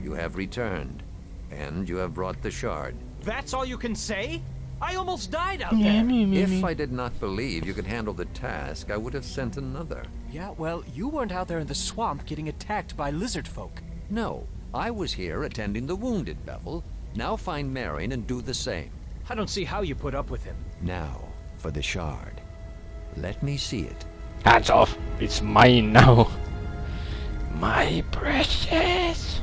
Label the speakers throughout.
Speaker 1: You have returned, and you have brought the shard.
Speaker 2: That's all you can say? I almost died out there.
Speaker 1: If I did not believe you could handle the task, I would have sent another.
Speaker 2: Yeah, well, you weren't out there in the swamp getting attacked by lizard folk.
Speaker 1: No, I was here attending the wounded, Bevil. Now find Marion and do the same.
Speaker 2: I don't see how you put up with him.
Speaker 1: Now, for the shard. Let me see it.
Speaker 3: Hands off! It's mine now. My precious.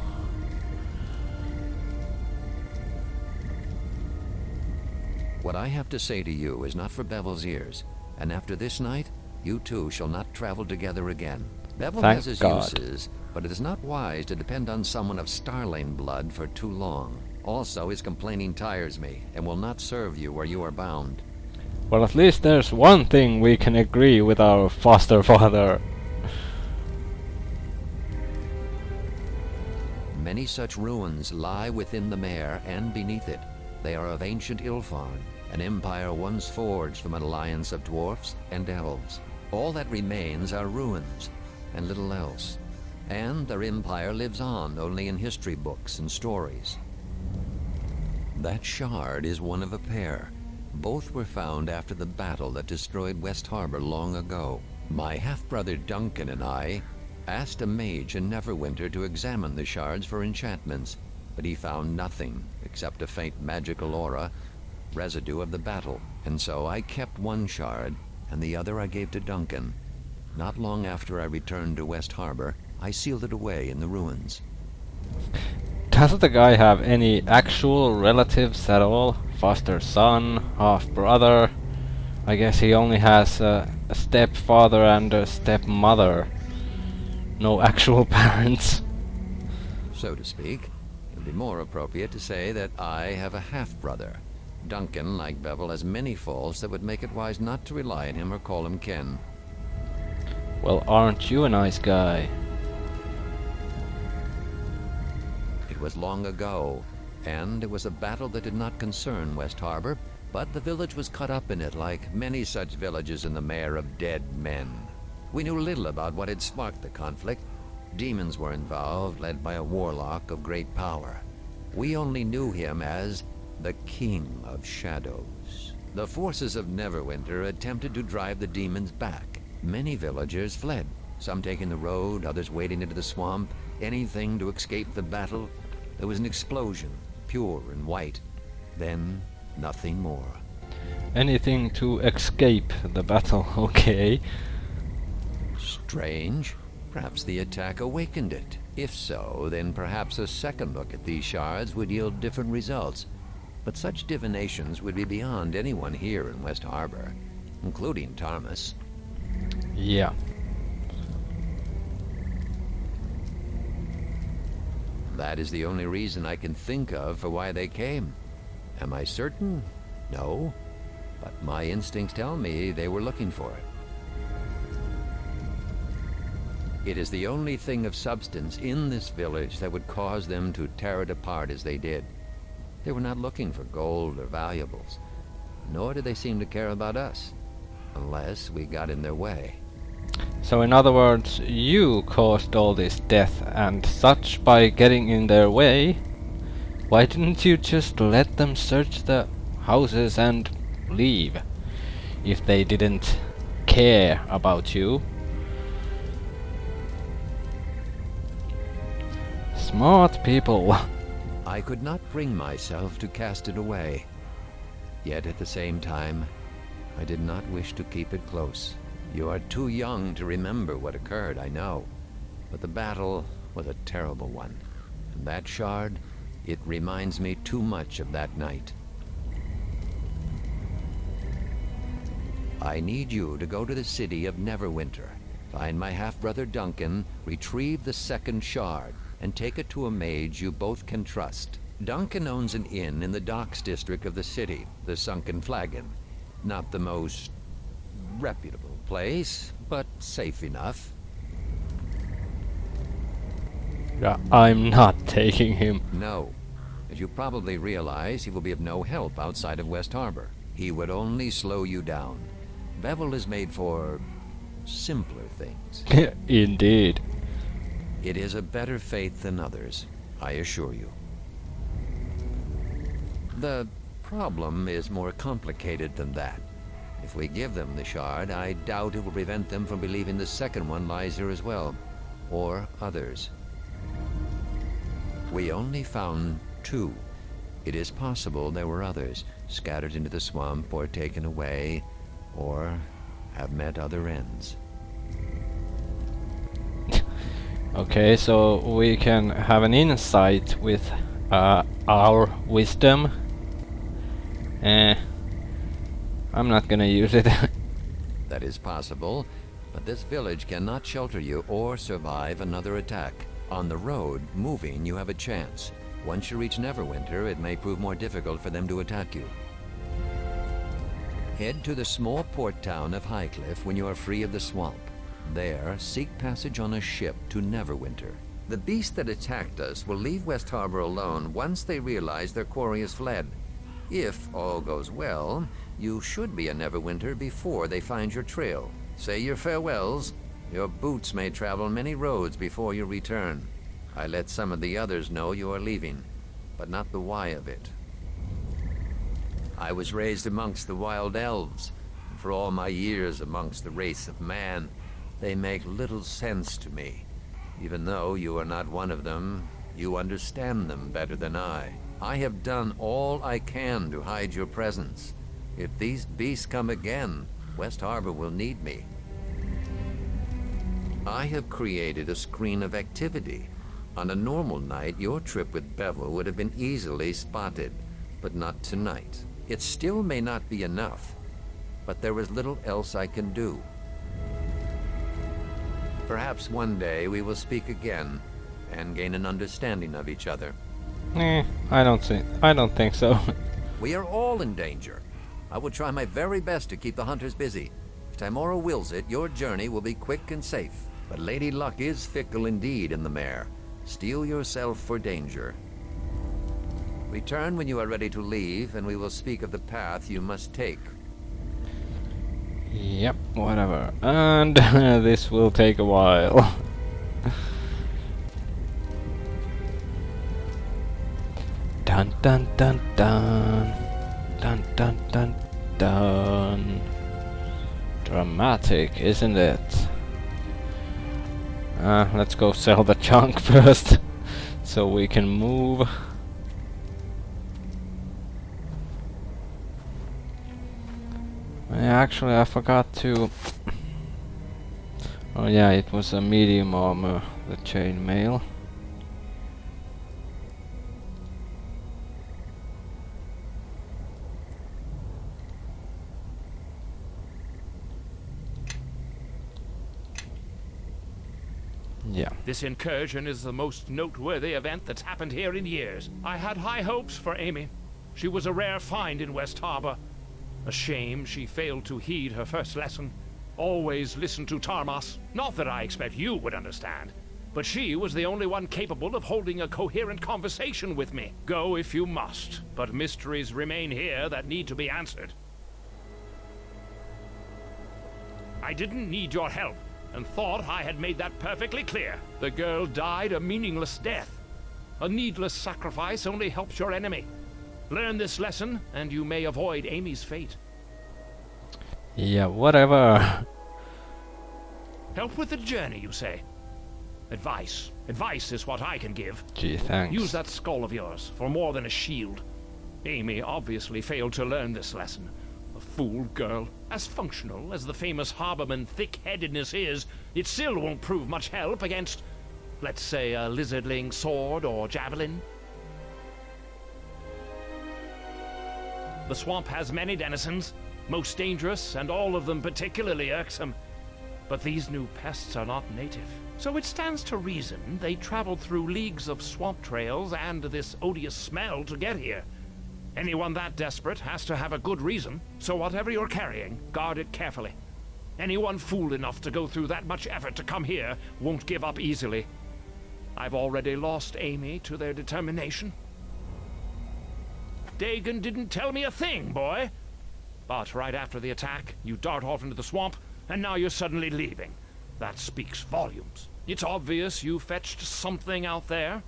Speaker 1: What I have to say to you is not for Bevil's ears, and after this night, you two shall not travel together again. Bevil
Speaker 3: Thank
Speaker 1: has his
Speaker 3: God.
Speaker 1: uses, but it is not wise to depend on someone of Starlane blood for too long. Also, his complaining tires me, and will not serve you where you are bound.
Speaker 3: Well, at least there's one thing we can agree with our foster father.
Speaker 1: Many such ruins lie within the mare and beneath it. They are of ancient Ilfarn, an empire once forged from an alliance of dwarfs and elves. All that remains are ruins, and little else. And their empire lives on only in history books and stories. That shard is one of a pair. Both were found after the battle that destroyed West Harbor long ago. My half-brother Duncan and I asked a mage in Neverwinter to examine the shards for enchantments, but he found nothing except a faint magical aura, residue of the battle. And so I kept one shard, and the other I gave to Duncan. Not long after I returned to West Harbor, I sealed it away in the ruins.
Speaker 3: Doesn't the guy have any actual relatives at all? Foster son, half brother? I guess he only has a stepfather and a stepmother. No actual parents.
Speaker 1: So to speak, it would be more appropriate to say that I have a half-brother. Duncan, like Bevil, has many faults that would make it wise not to rely on him or call him kin.
Speaker 3: Well, aren't you a nice guy?
Speaker 1: It was long ago, and it was a battle that did not concern West Harbor, but the village was caught up in it like many such villages in the mare of dead men. We knew little about what had sparked the conflict. Demons were involved, led by a warlock of great power. We only knew him as the King of Shadows. The forces of Neverwinter attempted to drive the demons back. Many villagers fled, some taking the road, others wading into the swamp, anything to escape the battle. There was an explosion, pure and white. Then, nothing more.
Speaker 3: Anything to escape the battle, okay.
Speaker 1: Strange. Perhaps the attack awakened it. If so, then perhaps a second look at these shards would yield different results. But such divinations would be beyond anyone here in West Harbor, including Tarmus.
Speaker 3: Yeah.
Speaker 1: That is the only reason I can think of for why they came. Am I certain? No. But my instincts tell me they were looking for it. It is the only thing of substance in this village that would cause them to tear it apart as they did. They were not looking for gold or valuables, nor did they seem to care about us, unless we got in their way.
Speaker 3: So in other words, you caused all this death and such by getting in their way. Why didn't you just let them search the houses and leave, if they didn't care about you? Smart people.
Speaker 1: I could not bring myself to cast it away. Yet at the same time, I did not wish to keep it close. You are too young to remember what occurred, I know. But the battle was a terrible one. And that shard, it reminds me too much of that night. I need you to go to the city of Neverwinter, find my half-brother Duncan, retrieve the second shard, and take it to a mage you both can trust. Duncan owns an inn in the docks district of the city, the Sunken Flagon. Not the most reputable place, but safe enough.
Speaker 3: Yeah, I'm not taking him.
Speaker 1: No. As you probably realize, he will be of no help outside of West Harbor. He would only slow you down. Bevil is made for simpler things.
Speaker 3: Indeed.
Speaker 1: It is a better fate than others. I assure you. The problem is more complicated than that. If we give them the shard, I doubt it will prevent them from believing the second one lies here as well. Or others. We only found 2. It is possible there were others, scattered into the swamp or taken away, or have met other ends.
Speaker 3: Okay, so we can have an insight with our wisdom. I'm not gonna use it.
Speaker 1: That is possible, but this village cannot shelter you or survive another attack. On the road, moving, you have a chance. Once you reach Neverwinter, it may prove more difficult for them to attack you. Head to the small port town of Highcliff when you are free of the swamp. There, seek passage on a ship to Neverwinter. The beast that attacked us will leave West Harbor alone once they realize their quarry has fled. If all goes well, you should be in Neverwinter before they find your trail. Say your farewells. Your boots may travel many roads before you return. I let some of the others know you are leaving, but not the why of it. I was raised amongst the wild elves. For all my years amongst the race of man, they make little sense to me. Even though you are not one of them, you understand them better than I. I have done all I can to hide your presence. If these beasts come again, West Harbor will need me. I have created a screen of activity. On a normal night, your trip with Bevil would have been easily spotted, but not tonight. It still may not be enough, but there is little else I can do. Perhaps one day we will speak again and gain an understanding of each other.
Speaker 3: I don't think so.
Speaker 1: We are all in danger. I will try my very best to keep the hunters busy. If Timora wills it, your journey will be quick and safe. But Lady Luck is fickle indeed in the mare. Steel yourself for danger. Return when you are ready to leave, and we will speak of the path you must take.
Speaker 3: Yep, whatever. And this will take a while. Dun dun dun dun. Dun dun dun dun. Dramatic, isn't it? Let's go sell the junk first, so we can move. Actually, I forgot to... Oh yeah, it was a medium armor, the chainmail. Yeah.
Speaker 4: This incursion is the most noteworthy event that's happened here in years. I had high hopes for Amy. She was a rare find in West Harbor. A shame she failed to heed her first lesson. Always listen to Tarmas. Not that I expect you would understand, but she was the only one capable of holding a coherent conversation with me. Go if you must, but mysteries remain here that need to be answered. I didn't need your help, and thought I had made that perfectly clear. The girl died a meaningless death. A needless sacrifice only helps your enemy. Learn this lesson, and you may avoid Amy's fate.
Speaker 3: Yeah, whatever.
Speaker 4: Help with the journey, you say? Advice. Advice is what I can give.
Speaker 3: Gee, thanks.
Speaker 4: Use that skull of yours for more than a shield. Amy obviously failed to learn this lesson. A fool girl. As functional as the famous Harborman thick-headedness is, it still won't prove much help against, let's say, a lizardling sword or javelin. The swamp has many denizens, most dangerous, and all of them particularly irksome. But these new pests are not native. So it stands to reason they traveled through leagues of swamp trails and this odious smell to get here. Anyone that desperate has to have a good reason, so whatever you're carrying, guard it carefully. Anyone fool enough to go through that much effort to come here won't give up easily. I've already lost Amy to their determination. Dagon didn't tell me a thing, boy. But right after the attack, you dart off into the swamp, and now you're suddenly leaving. That speaks volumes. It's obvious you fetched something out there.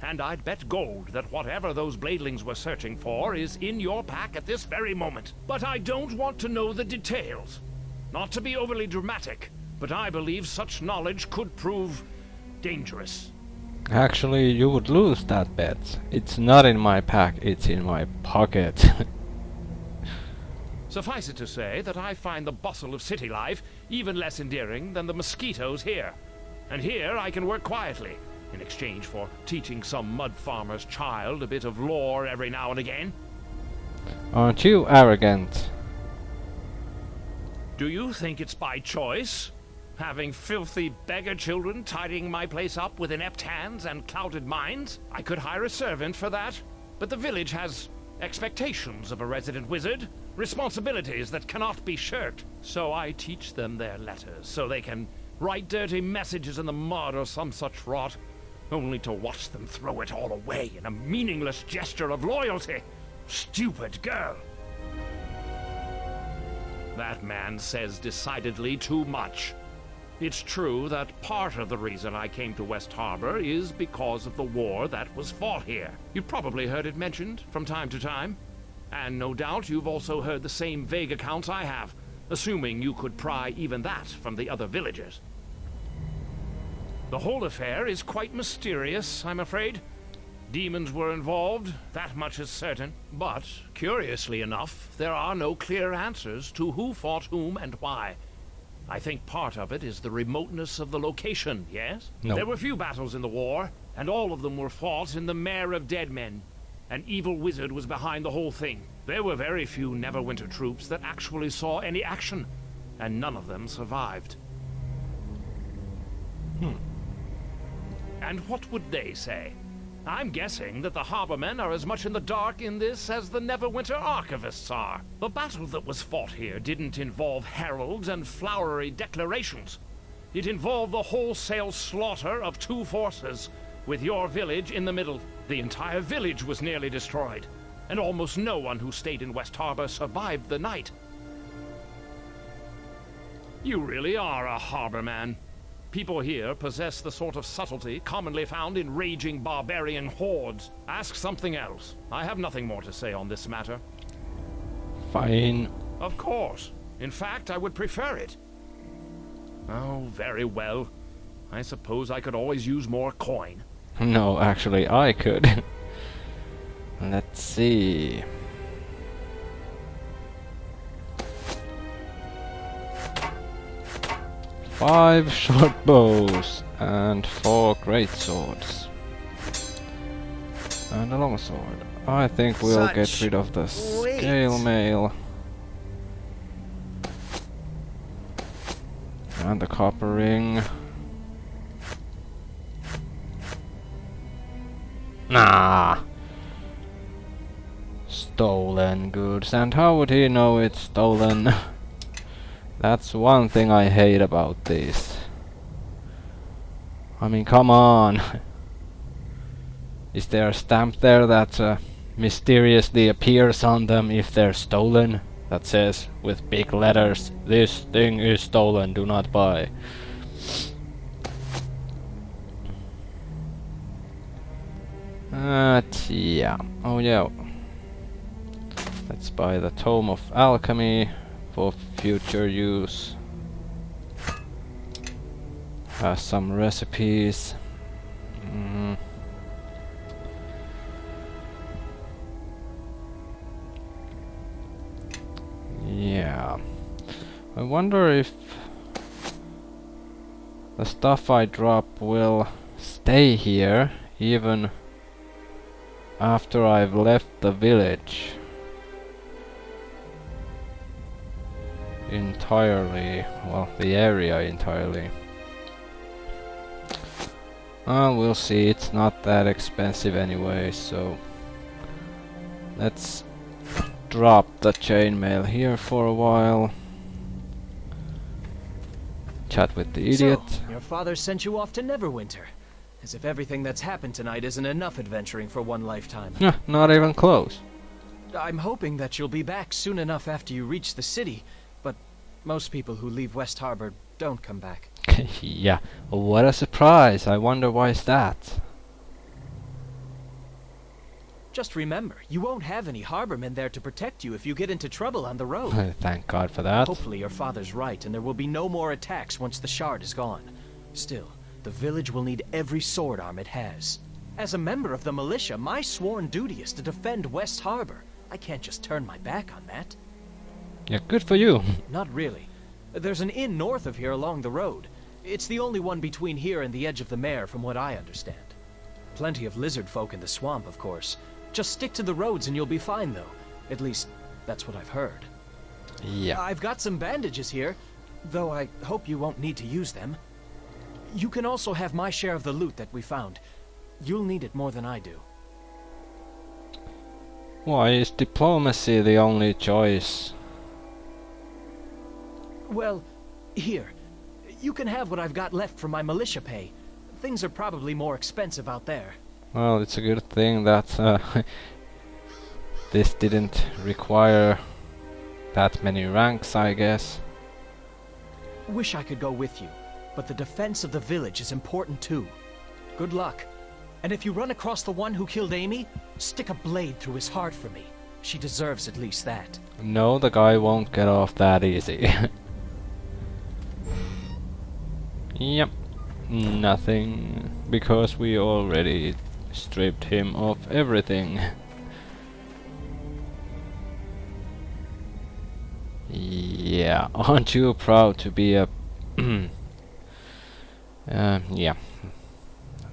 Speaker 4: And I'd bet gold that whatever those bladelings were searching for is in your pack at this very moment. But I don't want to know the details. Not to be overly dramatic, but I believe such knowledge could prove dangerous.
Speaker 3: Actually, you would lose that bet. It's not in my pack, it's in my pocket.
Speaker 4: Suffice it to say that I find the bustle of city life even less endearing than the mosquitoes here. And here I can work quietly, in exchange for teaching some mud farmer's child a bit of lore every now and again.
Speaker 3: Aren't you arrogant?
Speaker 4: Do you think it's by choice? Having filthy beggar children tidying my place up with inept hands and clouded minds? I could hire a servant for that, but the village has expectations of a resident wizard, responsibilities that cannot be shirked. So I teach them their letters, so they can write dirty messages in the mud or some such rot, only to watch them throw it all away in a meaningless gesture of loyalty. Stupid girl! That man says decidedly too much. It's true that part of the reason I came to West Harbor is because of the war that was fought here. You've probably heard it mentioned from time to time. And no doubt you've also heard the same vague accounts I have, assuming you could pry even that from the other villagers. The whole affair is quite mysterious, I'm afraid. Demons were involved, that much is certain. But, curiously enough, there are no clear answers to who fought whom and why. I think part of it is the remoteness of the location, yes?
Speaker 3: No.
Speaker 4: There were few battles in the war, and all of them were fought in the Mare of Dead Men. An evil wizard was behind the whole thing. There were very few Neverwinter troops that actually saw any action, and none of them survived. And what would they say? I'm guessing that the harbormen are as much in the dark in this as the Neverwinter archivists are. The battle that was fought here didn't involve heralds and flowery declarations. It involved the wholesale slaughter of two forces, with your village in the middle. The entire village was nearly destroyed, and almost no one who stayed in West Harbor survived the night. You really are a harborman. People here possess the sort of subtlety commonly found in raging barbarian hordes. Ask something else. I have nothing more to say on this matter.
Speaker 3: Fine.
Speaker 4: Of course. In fact, I would prefer it. Oh, very well. I suppose I could always use more coin.
Speaker 3: No, actually, I could. Let's see. Five short bows and 4 great swords and a long sword. I think we'll get rid of the scale mail and the copper ring. Nah, stolen goods. And how would he know it's stolen? That's one thing I hate about this. I mean, come on. Is there a stamp there that mysteriously appears on them if they're stolen? That says with big letters, "This thing is stolen, do not buy." Yeah. Oh yeah. Let's buy the Tome of Alchemy for future use. Has some recipes. Yeah. I wonder if the stuff I drop will stay here even after I've left the village entirely. Well, the area entirely. We'll see. It's not that expensive anyway, so let's drop the chainmail here for a while. Chat with the idiot.
Speaker 2: So, your father sent you off to Neverwinter. As if everything that's happened tonight isn't enough adventuring for one lifetime.
Speaker 3: Not even close.
Speaker 2: I'm hoping that you'll be back soon enough after you reach the city, but most people who leave West Harbor don't come back.
Speaker 3: Yeah, what a surprise. I wonder why is that?
Speaker 2: Just remember, you won't have any harbormen there to protect you if you get into trouble on the road.
Speaker 3: Thank God for that.
Speaker 2: Hopefully your father's right, and there will be no more attacks once the shard is gone. Still, the village will need every sword arm it has. As a member of the militia, my sworn duty is to defend West Harbor. I can't just turn my back on that.
Speaker 3: Yeah, good for you.
Speaker 2: Not really. There's an inn north of here along the road. It's the only one between here and the edge of the mare, from what I understand. Plenty of lizard folk in the swamp, of course. Just stick to the roads and you'll be fine, though. At least, that's what I've heard.
Speaker 3: Yeah.
Speaker 2: I've got some bandages here, though I hope you won't need to use them. You can also have my share of the loot that we found. You'll need it more than I do.
Speaker 3: Why is diplomacy the only choice?
Speaker 2: Well, here. You can have what I've got left from my militia pay. Things are probably more expensive out there.
Speaker 3: Well, it's a good thing that this didn't require that many ranks, I guess.
Speaker 2: Wish I could go with you, but the defense of the village is important too. Good luck. And if you run across the one who killed Amy, stick a blade through his heart for me. She deserves at least that.
Speaker 3: No, the guy won't get off that easy. Yep. Nothing. Because we already stripped him of everything. Yeah, aren't you proud to be a... yeah.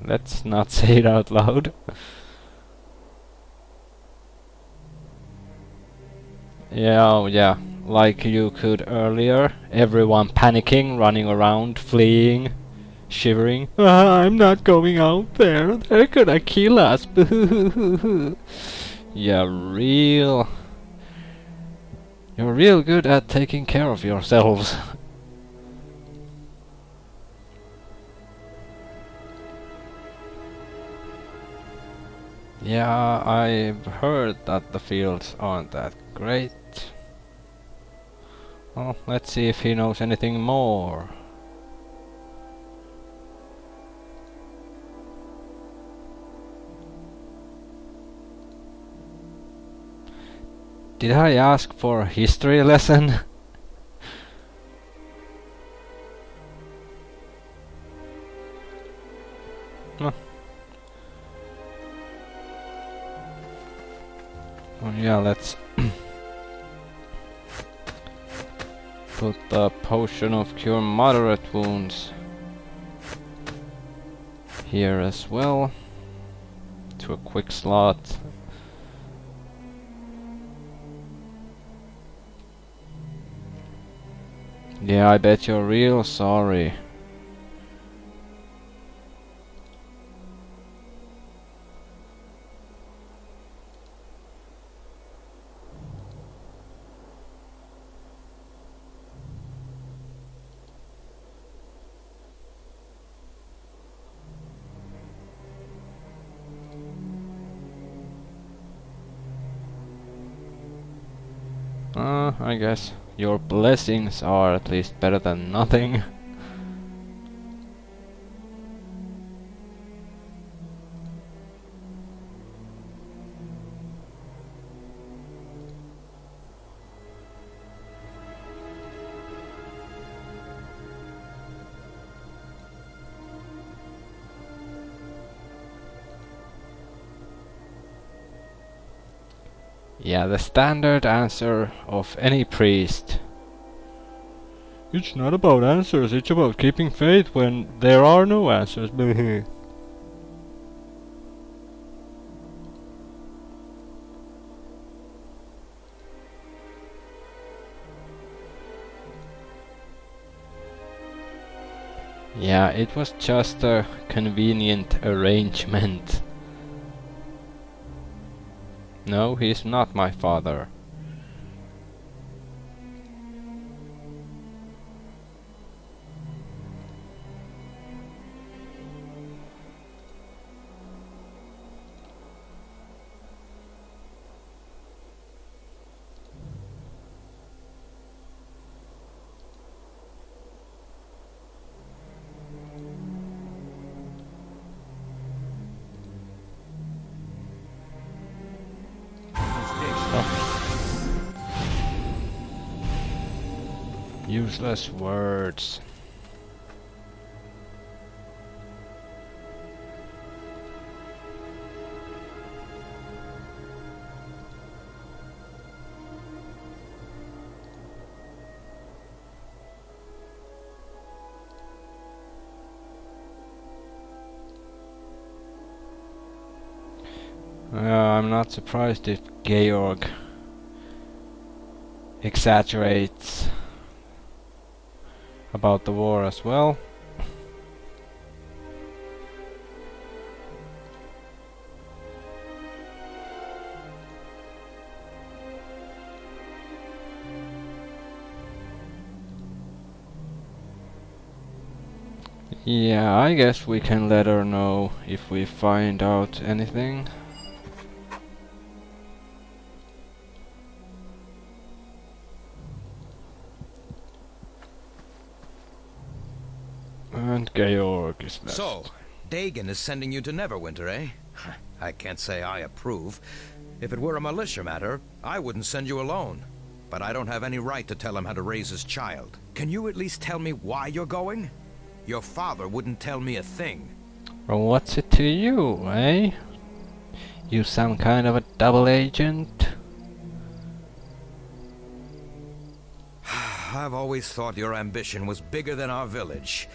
Speaker 3: Let's not say it out loud. Yeah, oh yeah, like you could earlier. Everyone panicking, running around, fleeing, shivering. "Ah, I'm not going out there, they're gonna kill us." Yeah, you're real good at taking care of yourselves. Yeah, I've heard that the fields aren't that great. Well, let's see if he knows anything more. Did I ask for a history lesson? No. Oh yeah, let's put the potion of cure moderate wounds here as well, to a quick slot. Yeah, I bet you're real sorry. I guess your blessings are at least better than nothing. Yeah, the standard answer of any priest. It's not about answers, it's about keeping faith when there are no answers. Yeah, it was just a convenient arrangement. No, he's not my father. Useless words. I'm not surprised if Georg exaggerates about the war as well. Yeah, I guess we can let her know if we find out anything. And Georg is left.
Speaker 5: So, Dagon is sending you to Neverwinter, eh? I can't say I approve. If it were a militia matter, I wouldn't send you alone. But I don't have any right to tell him how to raise his child. Can you at least tell me why you're going? Your father wouldn't tell me a thing.
Speaker 3: Well, what's it to you, eh? You some kind of a double agent?
Speaker 5: I've always thought your ambition was bigger than our village.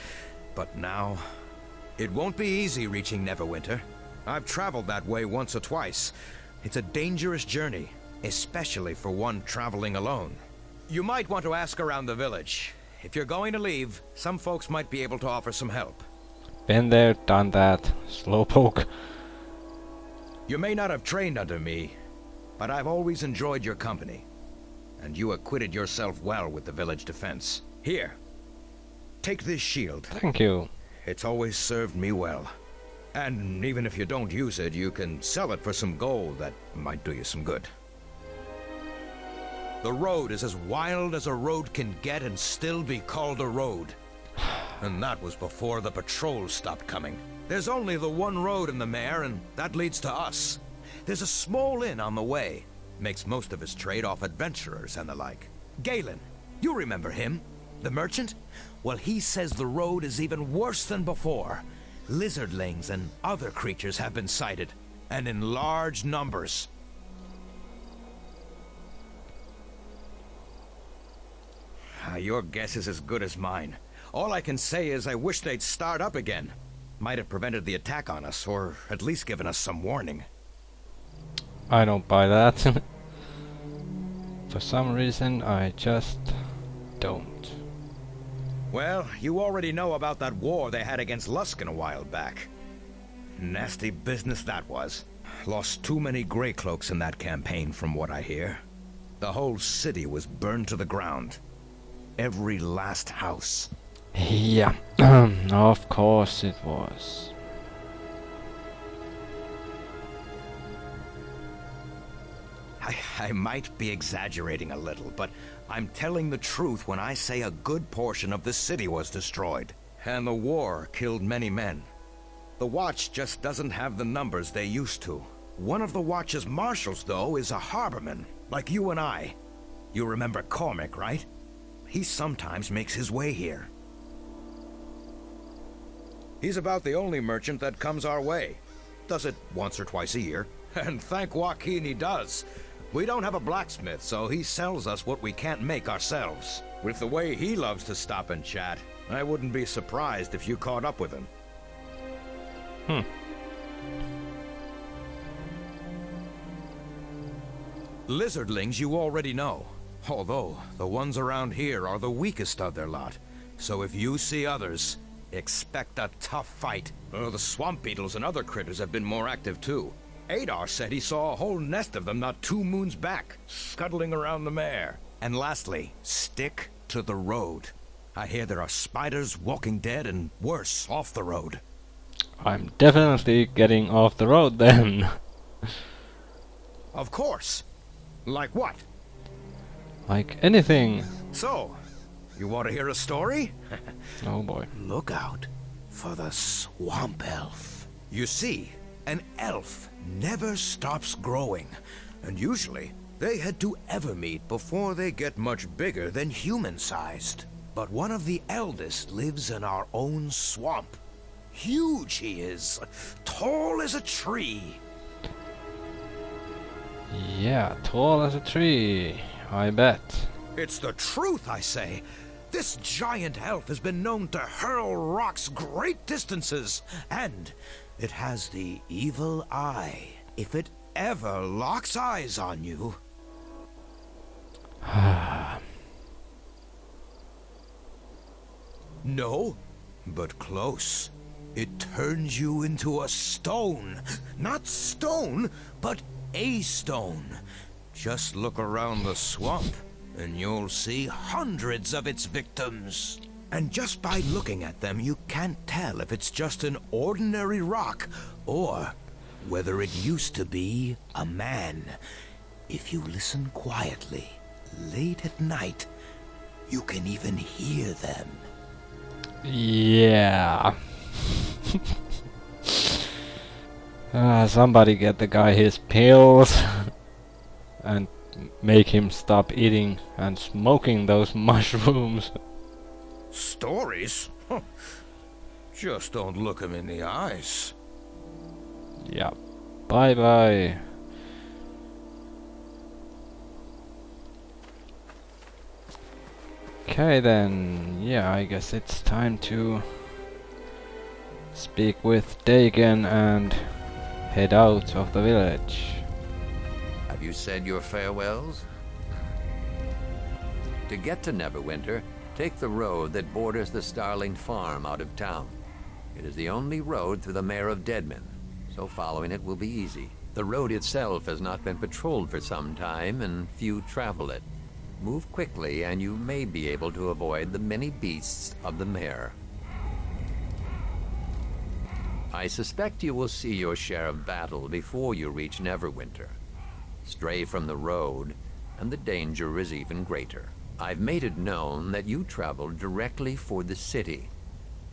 Speaker 5: But now, it won't be easy reaching Neverwinter. I've traveled that way once or twice. It's a dangerous journey, especially for one traveling alone. You might want to ask around the village. If you're going to leave, some folks might be able to offer some help.
Speaker 3: Been there, done that. Slowpoke.
Speaker 5: You may not have trained under me, but I've always enjoyed your company. And you acquitted yourself well with the village defense. Here, take this shield.
Speaker 3: Thank you.
Speaker 5: It's always served me well. And even if you don't use it, you can sell it for some gold that might do you some good. The road is as wild as a road can get and still be called a road. And that was before the patrols stopped coming. There's only the one road in the mare, and that leads to us. There's a small inn on the way. Makes most of his trade off adventurers and the like. Galen, you remember him? The merchant? Well, he says the road is even worse than before. Lizardlings and other creatures have been sighted, and in large numbers. Your guess is as good as mine. All I can say is I wish they'd start up again. Might have prevented the attack on us, or at least given us some warning.
Speaker 3: I don't buy that. For some reason, I just don't.
Speaker 5: Well, you already know about that war they had against Luskan a while back. Nasty business that was. Lost too many Greycloaks in that campaign from what I hear. The whole city was burned to the ground. Every last house.
Speaker 3: Yeah, of course it was.
Speaker 5: I might be exaggerating a little, but I'm telling the truth when I say a good portion of the city was destroyed. And the war killed many men. The Watch just doesn't have the numbers they used to. One of the Watch's marshals, though, is a harborman, like you and I. You remember Cormac, right? He sometimes makes his way here. He's about the only merchant that comes our way. Does it once or twice a year. And thank Joaquin he does. We don't have a blacksmith, so he sells us what we can't make ourselves. With the way he loves to stop and chat, I wouldn't be surprised if you caught up with him. Lizardlings you already know. Although, the ones around here are the weakest of their lot. So if you see others, expect a tough fight. The swamp beetles and other critters have been more active too. Adar said he saw a whole nest of them not 2 moons back, scuttling around the mare. And lastly, stick to the road. I hear there are spiders, walking dead, and worse, off the road.
Speaker 3: I'm definitely getting off the road then.
Speaker 5: Of course. Like what?
Speaker 3: Like anything.
Speaker 5: So, you want to hear a story?
Speaker 3: Oh boy.
Speaker 5: Look out for the swamp elf. You see, an elf never stops growing, and usually They head to Evermeet before they get much bigger than human-sized. But one of the eldest lives in our own swamp. Huge he is, tall as a tree.
Speaker 3: Yeah, tall as a tree, I bet.
Speaker 5: It's the truth, I say. This giant elf has been known to hurl rocks great distances, and it has the evil eye. If it ever locks eyes on you... No, but close. It turns you into a stone. Not stone, but a stone. Just look around the swamp, and you'll see hundreds of its victims. And just by looking at them, you can't tell if it's just an ordinary rock, or whether it used to be a man. If you listen quietly, late at night, you can even hear them.
Speaker 3: Yeah. Somebody get the guy his pills and make him stop eating and smoking those mushrooms.
Speaker 5: Stories? Huh. Just don't look him in the eyes.
Speaker 3: Yeah. Bye bye. Okay then, yeah, I guess it's time to speak with Dagon and head out of the village.
Speaker 1: Have you said your farewells? To get to Neverwinter, take the road that borders the Starling Farm out of town. It is the only road through the Mare of Deadmen, so following it will be easy. The road itself has not been patrolled for some time, and few travel it. Move quickly, and you may be able to avoid the many beasts of the Mare. I suspect you will see your share of battle before you reach Neverwinter. Stray from the road, and the danger is even greater. I've made it known that you traveled directly for the city,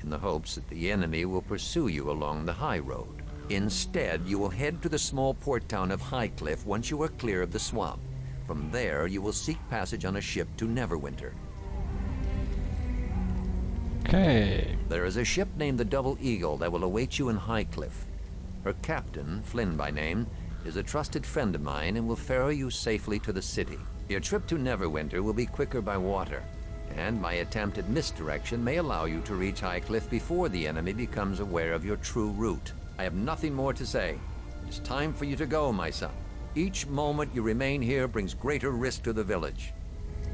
Speaker 1: in the hopes that the enemy will pursue you along the high road. Instead, you will head to the small port town of Highcliff once you are clear of the swamp. From there, you will seek passage on a ship to Neverwinter.
Speaker 3: Okay.
Speaker 1: There is a ship named the Double Eagle that will await you in Highcliff. Her captain, Flynn by name, is a trusted friend of mine and will ferry you safely to the city. Your trip to Neverwinter will be quicker by water, and my attempt at misdirection may allow you to reach Highcliff before the enemy becomes aware of your true route. I have nothing more to say. It's time for you to go, my son. Each moment you remain here brings greater risk to the village.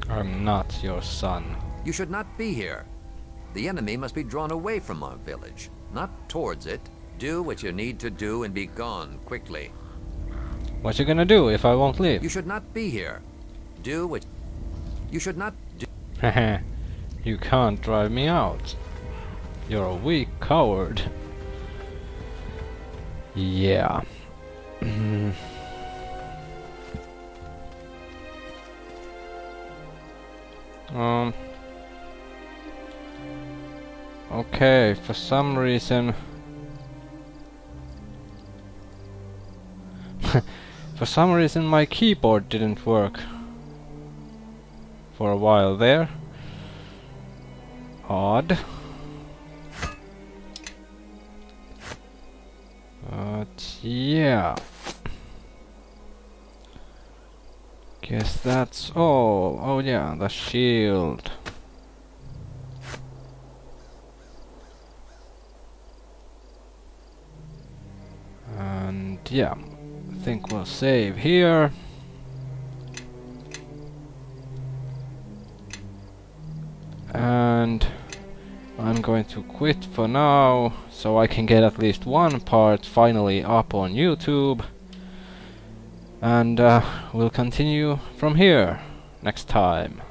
Speaker 3: I'm not your son.
Speaker 1: You should not be here. The enemy must be drawn away from our village, not towards it. Do what you need to do and be gone quickly.
Speaker 3: What you gonna do if I won't leave?
Speaker 1: You should not be here. Do what you should not do.
Speaker 3: Haha, you can't drive me out. You're a weak coward. Yeah. Okay, for some reason my keyboard didn't work for a while there. Odd. But yeah. Guess that's all. Oh yeah, the shield. And yeah, I think we'll save here. And I'm going to quit for now, so I can get at least one part finally up on YouTube. And we'll continue from here next time.